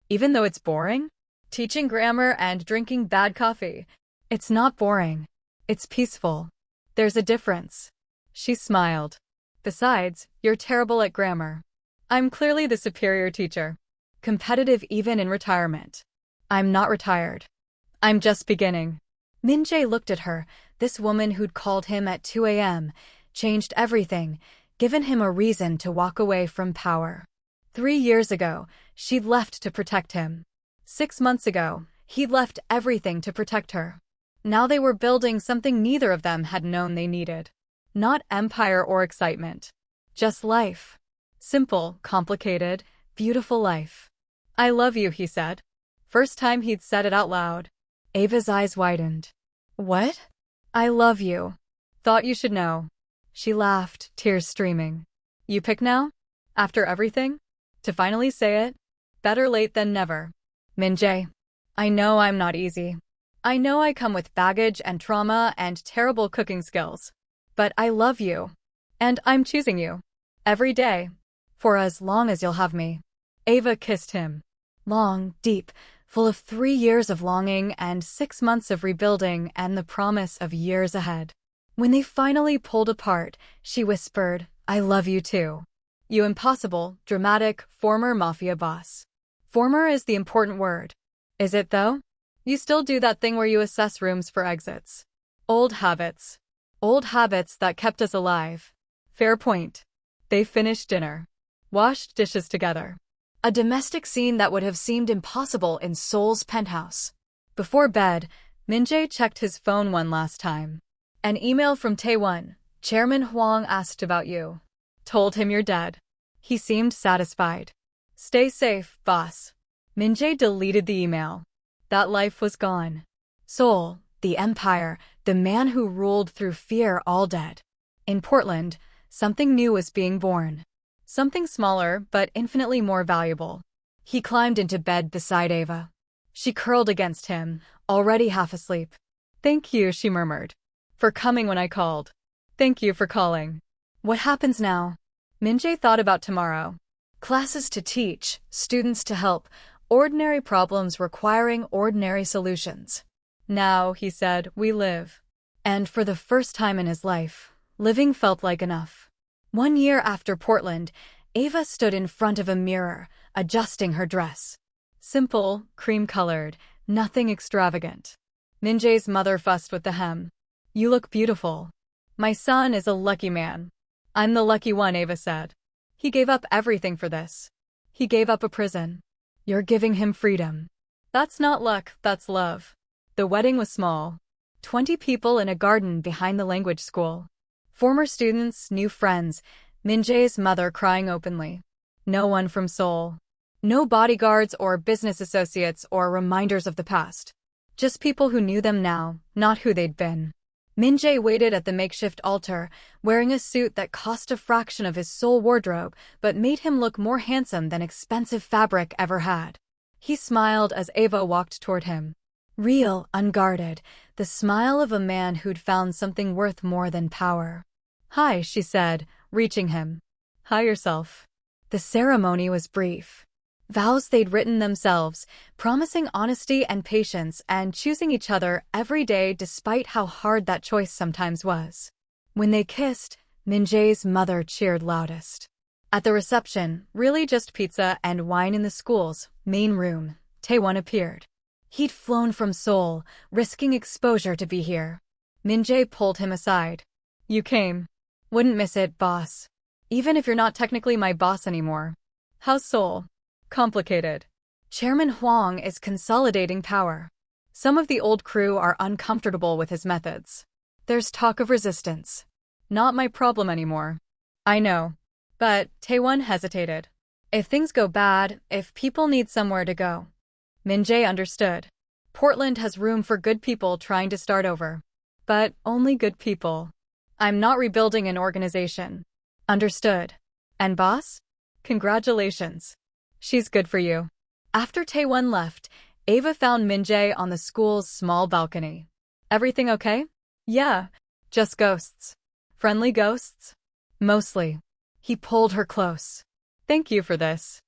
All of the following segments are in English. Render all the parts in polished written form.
Even though it's boring? Teaching grammar and drinking bad coffee. It's not boring. It's peaceful. There's a difference. She smiled. Besides, you're terrible at grammar. I'm clearly the superior teacher. Competitive even in retirement. I'm not retired. I'm just beginning. Min-jae looked at her, this woman who'd called him at 2 a.m., changed everything, given him a reason to walk away from power. 3 years ago, she'd left to protect him. 6 months ago, he'd left everything to protect her. Now they were building something neither of them had known they needed. Not empire or excitement. Just life. Simple, complicated, beautiful life. I love you, he said. First time he'd said it out loud. Ava's eyes widened. What? I love you. Thought you should know. She laughed, tears streaming. You pick now? After everything? To finally say it? Better late than never. Min-jae. I know I'm not easy. I know I come with baggage and trauma and terrible cooking skills. But I love you. And I'm choosing you. Every day. For as long as you'll have me. Ava kissed him. Long, deep, full of 3 years of longing and 6 months of rebuilding and the promise of years ahead. When they finally pulled apart, she whispered, I love you too. You impossible, dramatic, former Mafia boss. Former is the important word. Is it though? You still do that thing where you assess rooms for exits. Old habits. Old habits that kept us alive. Fair point. They finished dinner. Washed dishes together. A domestic scene that would have seemed impossible in Seoul's penthouse. Before bed, Min-jae checked his phone one last time. An email from Taewon. Chairman Hwang asked about you. Told him you're dead. He seemed satisfied. Stay safe, boss. Min-jae deleted the email. That life was gone. Seoul, the empire, the man who ruled through fear, all dead. In Portland, something new was being born. Something smaller, but infinitely more valuable. He climbed into bed beside Ava. She curled against him, already half asleep. Thank you, she murmured. For coming when I called. Thank you for calling. What happens now? Min-jae thought about tomorrow. Classes to teach, students to help, ordinary problems requiring ordinary solutions. Now, he said, we live. And for the first time in his life, living felt like enough. 1 year after Portland, Ava stood in front of a mirror, adjusting her dress. Simple, cream-colored, nothing extravagant. Min-jae's mother fussed with the hem. You look beautiful. My son is a lucky man. I'm the lucky one, Ava said. He gave up everything for this. He gave up a prison. You're giving him freedom. That's not luck, that's love. The wedding was small. 20 people in a garden behind the language school. Former students, new friends, Min-jae's mother crying openly. No one from Seoul. No bodyguards or business associates or reminders of the past. Just people who knew them now, not who they'd been. Min-jae waited at the makeshift altar, wearing a suit that cost a fraction of his Seoul wardrobe but made him look more handsome than expensive fabric ever had. He smiled as Ava walked toward him. Real, unguarded, the smile of a man who'd found something worth more than power. Hi, she said, reaching him. Hi yourself. The ceremony was brief. Vows they'd written themselves, promising honesty and patience and choosing each other every day despite how hard that choice sometimes was. When they kissed, Min-jae's mother cheered loudest. At the reception, really just pizza and wine in the school's main room, Taewon appeared. He'd flown from Seoul, risking exposure to be here. Min-jae pulled him aside. You came. Wouldn't miss it, boss. Even if you're not technically my boss anymore. How's Seoul? Complicated. Chairman Hwang is consolidating power. Some of the old crew are uncomfortable with his methods. There's talk of resistance. Not my problem anymore. I know. But Taewon hesitated. If things go bad, if people need somewhere to go. Min-jae understood. Portland has room for good people trying to start over. But only good people. I'm not rebuilding an organization. Understood. And boss? Congratulations. She's good for you. After Taewon left, Ava found Min-jae on the school's small balcony. Everything okay? Yeah. Just ghosts. Friendly ghosts? Mostly. He pulled her close. Thank you for this.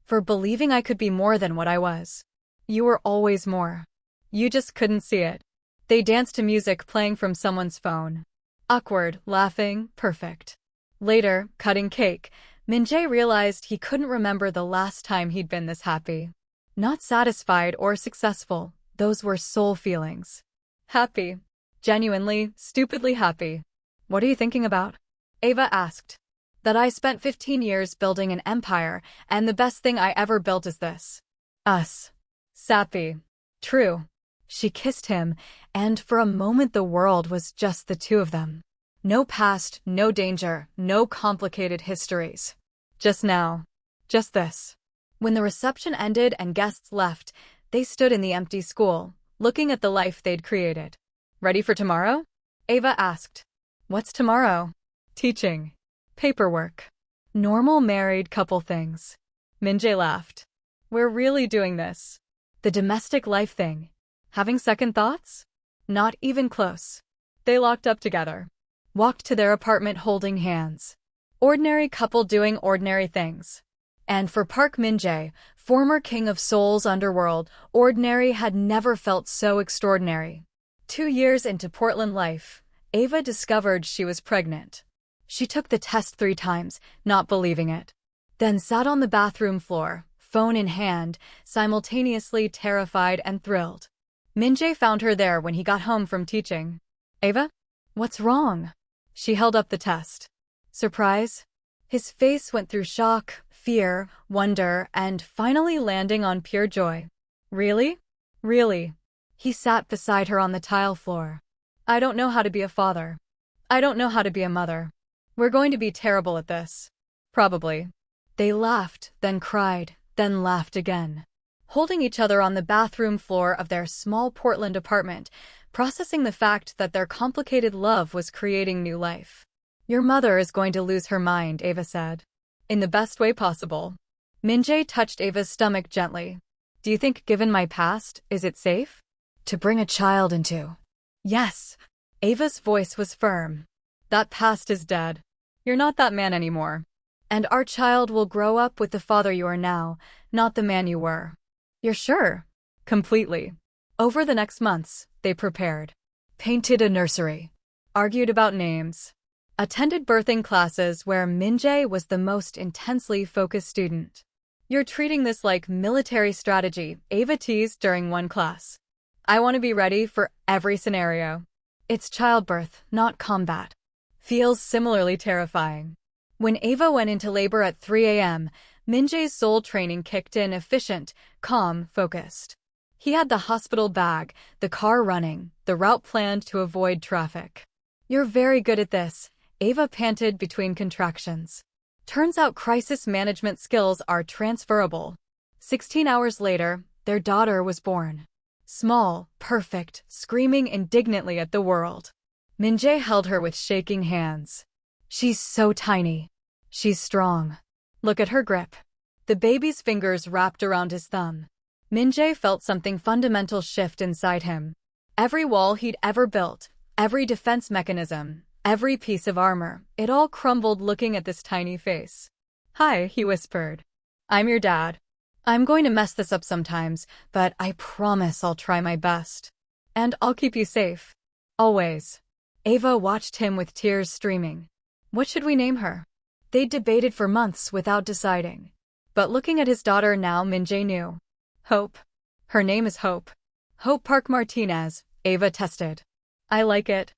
For believing I could be more than what I was. You were always more. You just couldn't see it. They danced to music playing from someone's phone. Awkward, laughing, perfect. Later, cutting cake, Min-jae realized he couldn't remember the last time he'd been this happy. Not satisfied or successful, those were soul feelings. Happy. Genuinely, stupidly happy. What are you thinking about? Ava asked. That I spent 15 years building an empire, and the best thing I ever built is this. Us. Sappy. True. She kissed him, and for a moment the world was just the two of them. No past, no danger, no complicated histories. Just now. Just this. When the reception ended and guests left, they stood in the empty school, looking at the life they'd created. Ready for tomorrow? Ava asked. What's tomorrow? Teaching. Paperwork. Normal married couple things. Min-jae laughed. We're really doing this. The domestic life thing. Having second thoughts? Not even close. They locked up together. Walked to their apartment holding hands. Ordinary couple doing ordinary things. And for Park Min-jae, former king of Seoul's underworld, ordinary had never felt so extraordinary. 2 years into Portland life, Ava discovered she was pregnant. She took the test 3 times, not believing it. Then sat on the bathroom floor, phone in hand, simultaneously terrified and thrilled. Min-jae found her there when he got home from teaching. Ava? What's wrong? She held up the test. Surprise? His face went through shock, fear, wonder, and finally landing on pure joy. Really? Really? He sat beside her on the tile floor. I don't know how to be a father. I don't know how to be a mother. We're going to be terrible at this. Probably. They laughed, then cried, then laughed again. Holding each other on the bathroom floor of their small Portland apartment, processing the fact that their complicated love was creating new life. Your mother is going to lose her mind, Ava said. In the best way possible. Min-jae touched Ava's stomach gently. Do you think, given my past, is it safe? To bring a child into? Yes. Ava's voice was firm. That past is dead. You're not that man anymore. And our child will grow up with the father you are now, not the man you were. You're sure? Completely. Over the next months, they prepared. Painted a nursery. Argued about names. Attended birthing classes where Min-jae was the most intensely focused student. You're treating this like military strategy, Ava teased during one class. I want to be ready for every scenario. It's childbirth, not combat. Feels similarly terrifying. When Ava went into labor at 3 a.m., Min-jae's soul training kicked in, efficient, calm, focused. He had the hospital bag, the car running, the route planned to avoid traffic. You're very good at this, Ava panted between contractions. Turns out crisis management skills are transferable. 16 hours later, their daughter was born. Small, perfect, screaming indignantly at the world. Min-jae held her with shaking hands. She's so tiny. She's strong. Look at her grip. The baby's fingers wrapped around his thumb. Min-jae felt something fundamental shift inside him. Every wall he'd ever built, every defense mechanism, every piece of armor, it all crumbled looking at this tiny face. Hi, he whispered. I'm your dad. I'm going to mess this up sometimes, but I promise I'll try my best. And I'll keep you safe. Always. Ava watched him with tears streaming. What should we name her? They'd debated for months without deciding. But looking at his daughter now, Min-jae knew. Hope. Her name is Hope. Hope Park Martinez, Ava tested. I like it.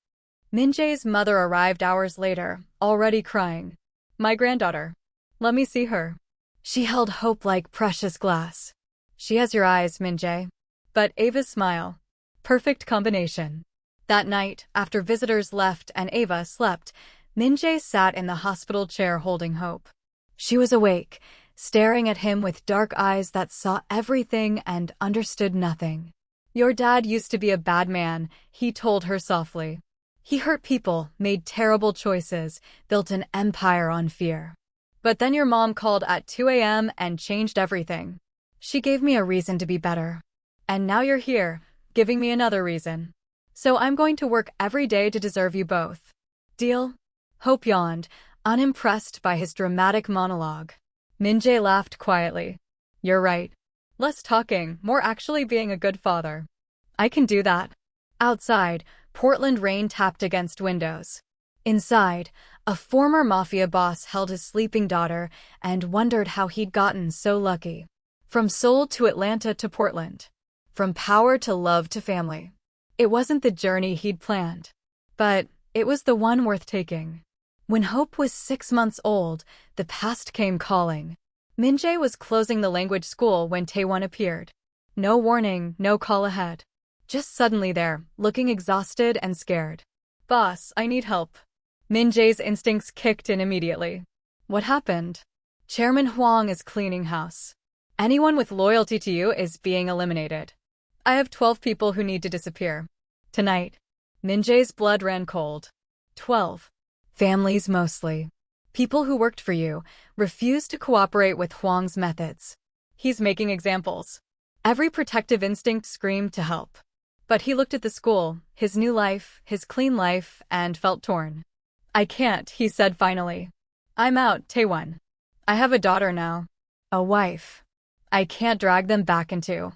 Min-jae's mother arrived hours later, already crying. My granddaughter. Let me see her. She held Hope like precious glass. She has your eyes, Min-jae. But Ava's smile. Perfect combination. That night, after visitors left and Ava slept, Min-jae sat in the hospital chair holding Hope. She was awake, staring at him with dark eyes that saw everything and understood nothing. Your dad used to be a bad man, he told her softly. He hurt people, made terrible choices, built an empire on fear. But then your mom called at 2 a.m. and changed everything. She gave me a reason to be better. And now you're here, giving me another reason. So I'm going to work every day to deserve you both. Deal? Hope yawned, unimpressed by his dramatic monologue. Min-jae laughed quietly. You're right. Less talking, more actually being a good father. I can do that. Outside, Portland rain tapped against windows. Inside, a former Mafia boss held his sleeping daughter and wondered how he'd gotten so lucky. From Seoul to Atlanta to Portland. From power to love to family. It wasn't the journey he'd planned. But it was the one worth taking. When Hope was 6 months old, the past came calling. Min-jae was closing the language school when Taewon appeared. No warning, no call ahead. Just suddenly there, looking exhausted and scared. Boss, I need help. Min-jae's instincts kicked in immediately. What happened? Chairman Huang is cleaning house. Anyone with loyalty to you is being eliminated. I have 12 people who need to disappear. Tonight. Min-jae's blood ran cold. 12. Families mostly. People who worked for you refused to cooperate with Huang's methods. He's making examples. Every protective instinct screamed to help. But he looked at the school, his new life, his clean life, and felt torn. I can't, he said finally. I'm out, Taewon. I have a daughter now. A wife. I can't drag them back into.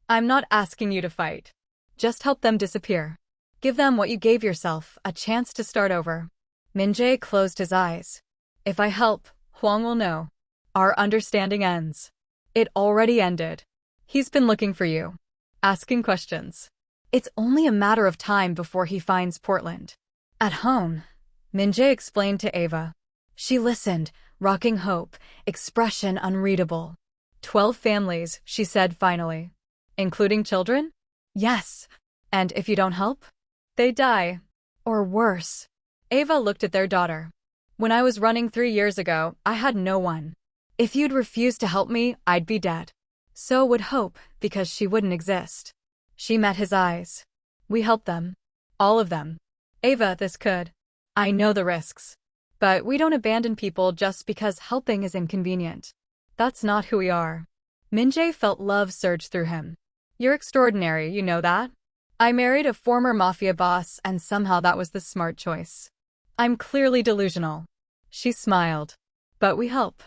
I'm not asking you to fight. Just help them disappear. Give them what you gave yourself, a chance to start over. Min-jae closed his eyes. If I help, Huang will know. Our understanding ends. It already ended. He's been looking for you. Asking questions. It's only a matter of time before he finds Portland. At home, Min-jae explained to Ava. She listened, rocking hope, expression unreadable. 12 families, she said finally. Including children? Yes. And if you don't help? They die. Or worse. Ava looked at their daughter. When I was running 3 years ago, I had no one. If you'd refused to help me, I'd be dead. So would Hope, because she wouldn't exist. She met his eyes. We helped them. All of them. Ava, this could. I know the risks. But we don't abandon people just because helping is inconvenient. That's not who we are. Min-jae felt love surge through him. You're extraordinary, you know that? I married a former Mafia boss and somehow that was the smart choice. I'm clearly delusional. She smiled. But we help.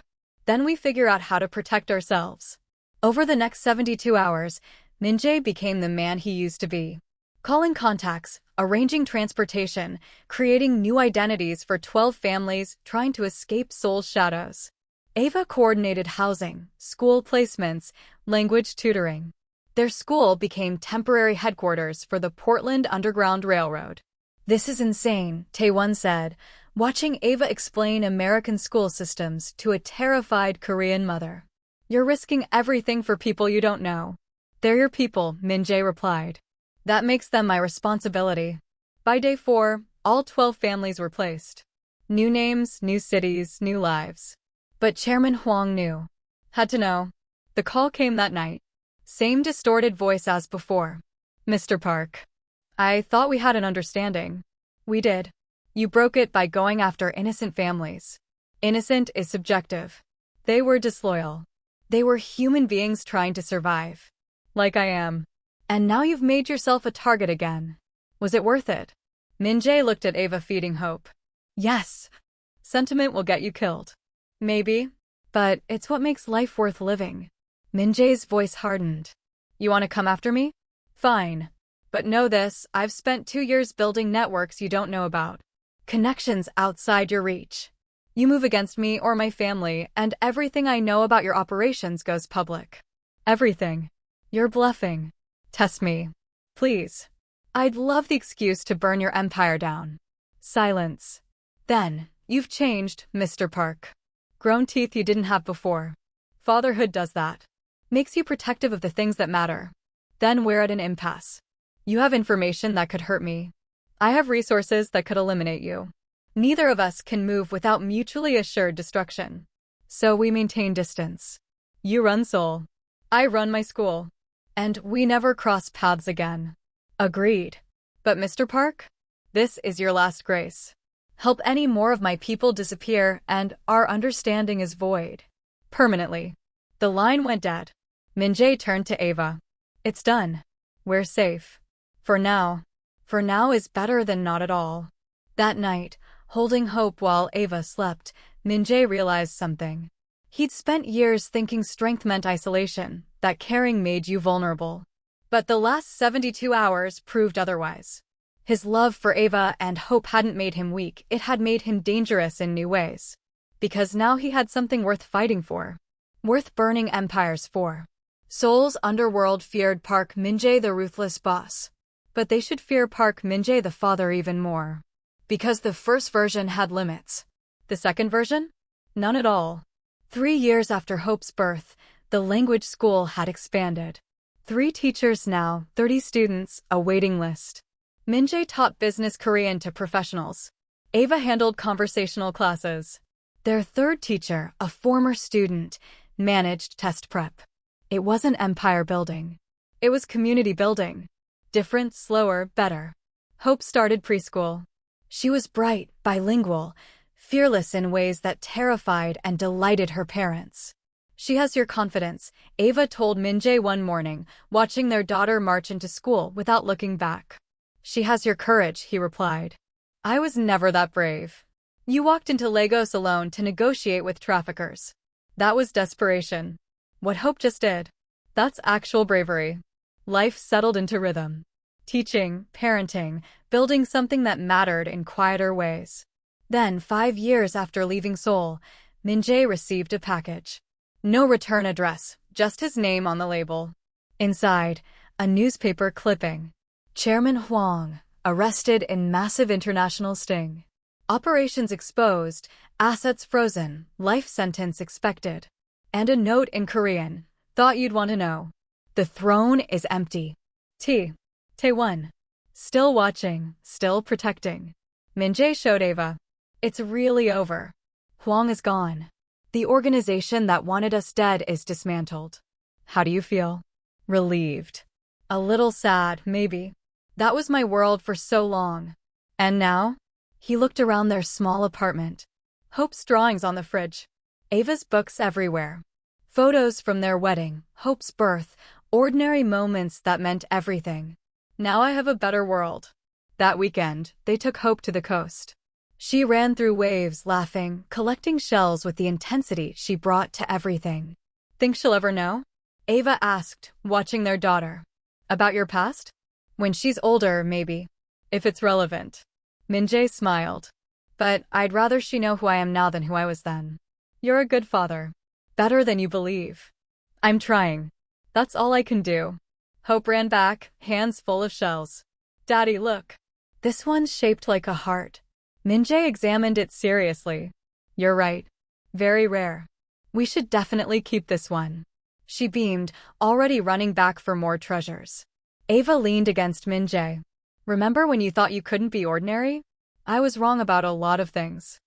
Then we figure out how to protect ourselves. Over the next 72 hours, Min-jae became the man he used to be. Calling contacts, arranging transportation, creating new identities for 12 families trying to escape Seoul's shadows. Ava coordinated housing, school placements, language tutoring. Their school became temporary headquarters for the Portland Underground Railroad. This is insane, Taewon said, watching Ava explain American school systems to a terrified Korean mother. You're risking everything for people you don't know. They're your people, Min-jae replied. That makes them my responsibility. By day 4, all 12 families were placed. New names, new cities, new lives. But Chairman Huang knew. Had to know. The call came that night. Same distorted voice as before. Mr. Park. I thought we had an understanding. We did. You broke it by going after innocent families. Innocent is subjective. They were disloyal. They were human beings trying to survive. Like I am. And now you've made yourself a target again. Was it worth it? Min-jae looked at Ava feeding hope. Yes. Sentiment will get you killed. Maybe. But it's what makes life worth living. Min-jae's voice hardened. You want to come after me? Fine. But know this, I've spent 2 years building networks you don't know about. Connections outside your reach. You move against me or my family, and everything I know about your operations goes public. Everything. You're bluffing. Test me. Please. I'd love the excuse to burn your empire down. Silence. Then, you've changed, Mr. Park. Grown teeth you didn't have before. Fatherhood does that. Makes you protective of the things that matter. Then we're at an impasse. You have information that could hurt me. I have resources that could eliminate you. Neither of us can move without mutually assured destruction. So we maintain distance. You run Seoul. I run my school. And we never cross paths again. Agreed. But Mr. Park? This is your last grace. Help any more of my people disappear and our understanding is void. Permanently. The line went dead. Min-jae turned to Ava. It's done. We're safe. For now. For now is better than not at all. That night, holding hope while Ava slept, Min-jae realized something. He'd spent years thinking strength meant isolation, that caring made you vulnerable. But the last 72 hours proved otherwise. His love for Ava and Hope hadn't made him weak, it had made him dangerous in new ways. Because now he had something worth fighting for. Worth burning empires for. Seoul's underworld feared Park Min-jae, the ruthless boss. But they should fear Park Min-jae, the father, even more. Because the first version had limits. The second version? None at all. 3 years after Hope's birth, the language school had expanded. 3 teachers now, 30 students, a waiting list. Min-jae taught business Korean to professionals. Ava handled conversational classes. Their third teacher, a former student, managed test prep. It wasn't empire building. It was community building. Different, slower, better. Hope started preschool. She was bright, bilingual, fearless in ways that terrified and delighted her parents. She has your confidence, Ava told Min-jae one morning, watching their daughter march into school without looking back. She has your courage, he replied. I was never that brave. You walked into Lagos alone to negotiate with traffickers. That was desperation. What Hope just did. That's actual bravery. Life settled into rhythm. Teaching, parenting, building something that mattered in quieter ways. Then, 5 years after leaving Seoul, Min-jae received a package. No return address, just his name on the label. Inside, a newspaper clipping. Chairman Hwang, arrested in massive international sting. Operations exposed, assets frozen, life sentence expected. And a note in Korean, thought you'd want to know. The throne is empty. Taewon. Still watching, still protecting. Min-jae showed Ava. It's really over. Hwang is gone. The organization that wanted us dead is dismantled. How do you feel? Relieved. A little sad, maybe. That was my world for so long. And now? He looked around their small apartment. Hope's drawings on the fridge. Ava's books everywhere. Photos from their wedding, Hope's birth, ordinary moments that meant everything. Now I have a better world. That weekend, they took Hope to the coast. She ran through waves, laughing, collecting shells with the intensity she brought to everything. Think she'll ever know? Ava asked, watching their daughter. About your past? When she's older, maybe. If it's relevant. Min-jae smiled. But I'd rather she know who I am now than who I was then. You're a good father. Better than you believe. I'm trying. That's all I can do. Hope ran back, hands full of shells. Daddy, look. This one's shaped like a heart. Min-jae examined it seriously. You're right. Very rare. We should definitely keep this one. She beamed, already running back for more treasures. Ava leaned against Min-jae. Remember when you thought you couldn't be ordinary? I was wrong about a lot of things.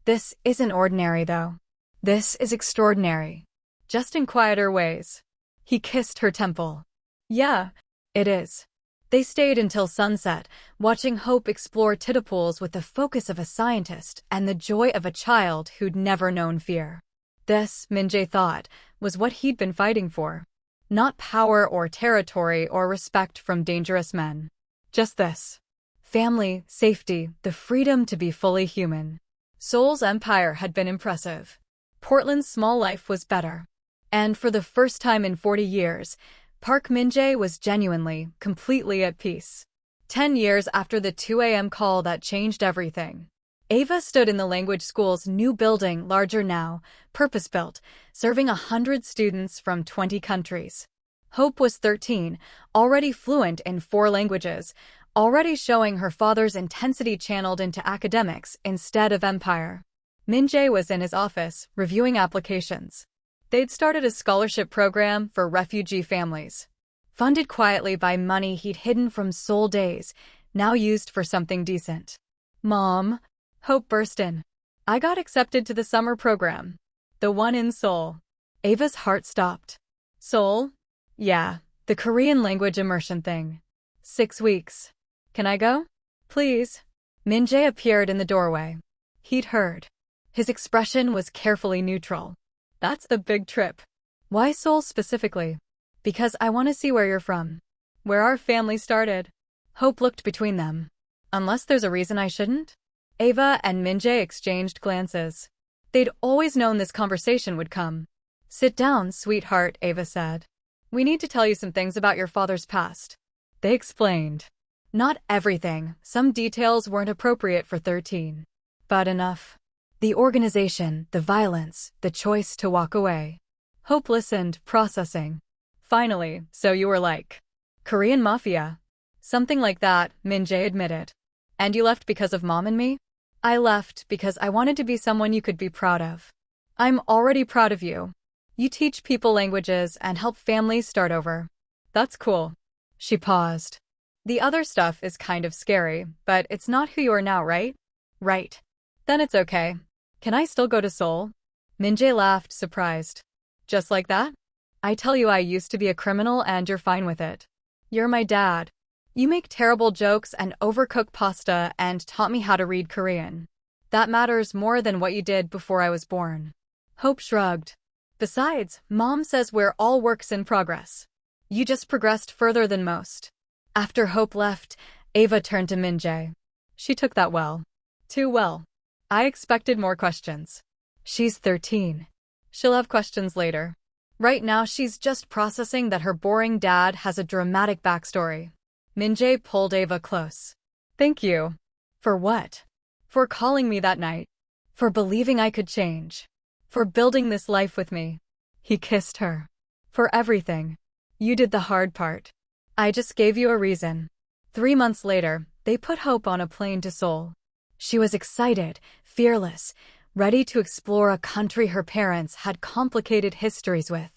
This isn't ordinary, though. This is extraordinary. Just in quieter ways. He kissed her temple. Yeah, it is. They stayed until sunset, watching Hope explore tidal pools with the focus of a scientist and the joy of a child who'd never known fear. This, Min-jae thought, was what he'd been fighting for. Not power or territory or respect from dangerous men. Just this. Family, safety, the freedom to be fully human. Seoul's empire had been impressive. Portland's small life was better. And for the first time in 40 years, Park Min-jae was genuinely, completely at peace. 10 years after the 2 a.m. call that changed everything. Ava stood in the language school's new building, larger now, purpose-built, serving 100 students from 20 countries. Hope was 13, already fluent in 4 languages, already showing her father's intensity channeled into academics instead of empire. Min-jae was in his office, reviewing applications. They'd started a scholarship program for refugee families. Funded quietly by money he'd hidden from Seoul days, now used for something decent. Mom, Hope burst in. I got accepted to the summer program. The one in Seoul. Ava's heart stopped. Seoul? Yeah, the Korean language immersion thing. 6 weeks. Can I go? Please. Min-jae appeared in the doorway. He'd heard. His expression was carefully neutral. That's a big trip. Why Seoul specifically? Because I want to see where you're from. Where our family started. Hope looked between them. Unless there's a reason I shouldn't? Ava and Min-jae exchanged glances. They'd always known this conversation would come. Sit down, sweetheart, Ava said. We need to tell you some things about your father's past. They explained. Not everything, some details weren't appropriate for 13. But enough. The organization, the violence, the choice to walk away. Hope listened, processing. Finally, so you were like Korean Mafia. Something like that, Min-jae admitted. And you left because of Mom and me? I left because I wanted to be someone you could be proud of. I'm already proud of you. You teach people languages and help families start over. That's cool. She paused. The other stuff is kind of scary, but it's not who you are now, right? Right. Then it's okay. Can I still go to Seoul? Min-jae laughed, surprised. Just like that? I tell you, I used to be a criminal and you're fine with it. You're my dad. You make terrible jokes and overcook pasta and taught me how to read Korean. That matters more than what you did before I was born. Hope shrugged. Besides, Mom says we're all works in progress. You just progressed further than most. After Hope left, Ava turned to Min-jae. She took that well. Too well. I expected more questions. She's 13. She'll have questions later. Right now she's just processing that her boring dad has a dramatic backstory. Min-jae pulled Ava close. Thank you. For what? For calling me that night. For believing I could change. For building this life with me. He kissed her. For everything. You did the hard part. I just gave you a reason. 3 months later, they put Hope on a plane to Seoul. She was excited, fearless, ready to explore a country her parents had complicated histories with.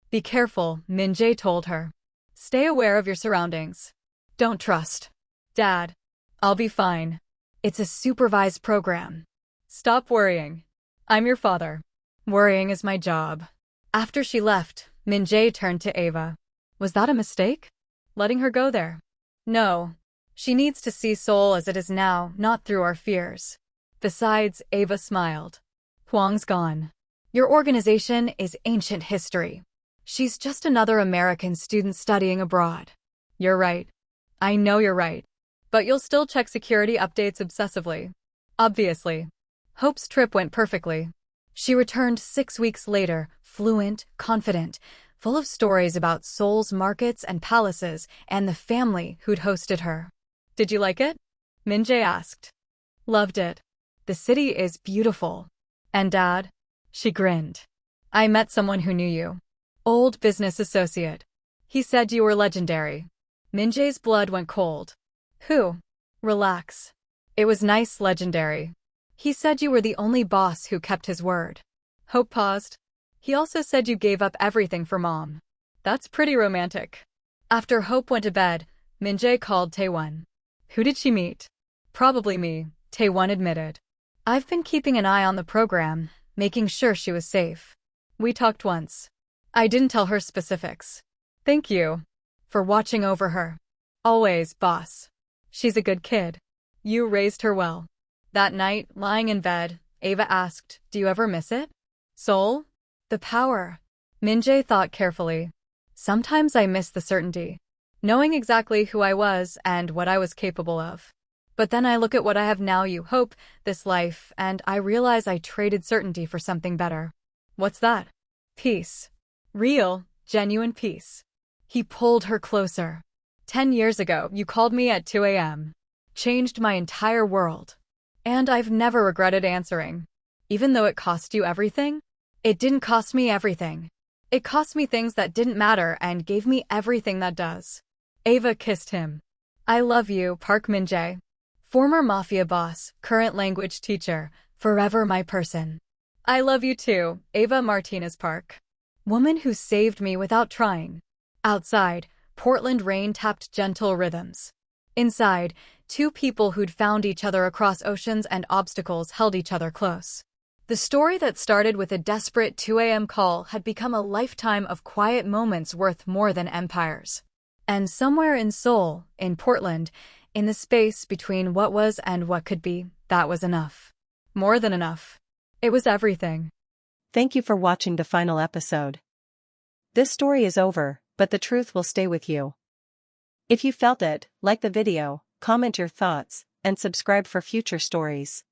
Be careful, Min-jae told her. Stay aware of your surroundings. Don't trust. Dad. I'll be fine. It's a supervised program. Stop worrying. I'm your father. Worrying is my job. After she left, Min-jae turned to Ava. Was that a mistake? Letting her go there? No. She needs to see Seoul as it is now, not through our fears. Besides, Ava smiled. Huang's gone. Your organization is ancient history. She's just another American student studying abroad. You're right. I know you're right. But you'll still check security updates obsessively. Obviously. Hope's trip went perfectly. She returned 6 weeks later, fluent, confident, full of stories about Seoul's markets and palaces and the family who'd hosted her. Did you like it? Min-jae asked. Loved it. The city is beautiful. And Dad? She grinned. I met someone who knew you. Old business associate. He said you were legendary. Min-jae's blood went cold. Who? Relax. It was nice legendary. He said you were the only boss who kept his word. Hope paused. He also said you gave up everything for Mom. That's pretty romantic. After Hope went to bed, Min-jae called Taewon. Who did she meet? Probably me, Taewon admitted. I've been keeping an eye on the program, making sure she was safe. We talked once. I didn't tell her specifics. Thank you. For watching over her. Always, boss. She's a good kid. You raised her well. That night, lying in bed, Ava asked, do you ever miss it? Seoul? The power. Min-jae thought carefully. Sometimes I miss the certainty. Knowing exactly who I was and what I was capable of. But then I look at what I have now, you Hope, this life, and I realize I traded certainty for something better. What's that? Peace. Real, genuine peace. He pulled her closer. 10 years ago, you called me at 2 a.m. Changed my entire world. And I've never regretted answering. Even though it cost you everything? It didn't cost me everything. It cost me things that didn't matter and gave me everything that does. Ava kissed him. I love you, Park Min-jae. Former Mafia boss, current language teacher, forever my person. I love you too, Ava Martinez Park. Woman who saved me without trying. Outside, Portland rain tapped gentle rhythms. Inside, two people who'd found each other across oceans and obstacles held each other close. The story that started with a desperate 2 a.m. call had become a lifetime of quiet moments worth more than empires. And somewhere in Seoul, in Portland, in the space between what was and what could be, that was enough. More than enough. It was everything. Thank you for watching the final episode. This story is over, but the truth will stay with you. If you felt it, like the video, comment your thoughts, and subscribe for future stories.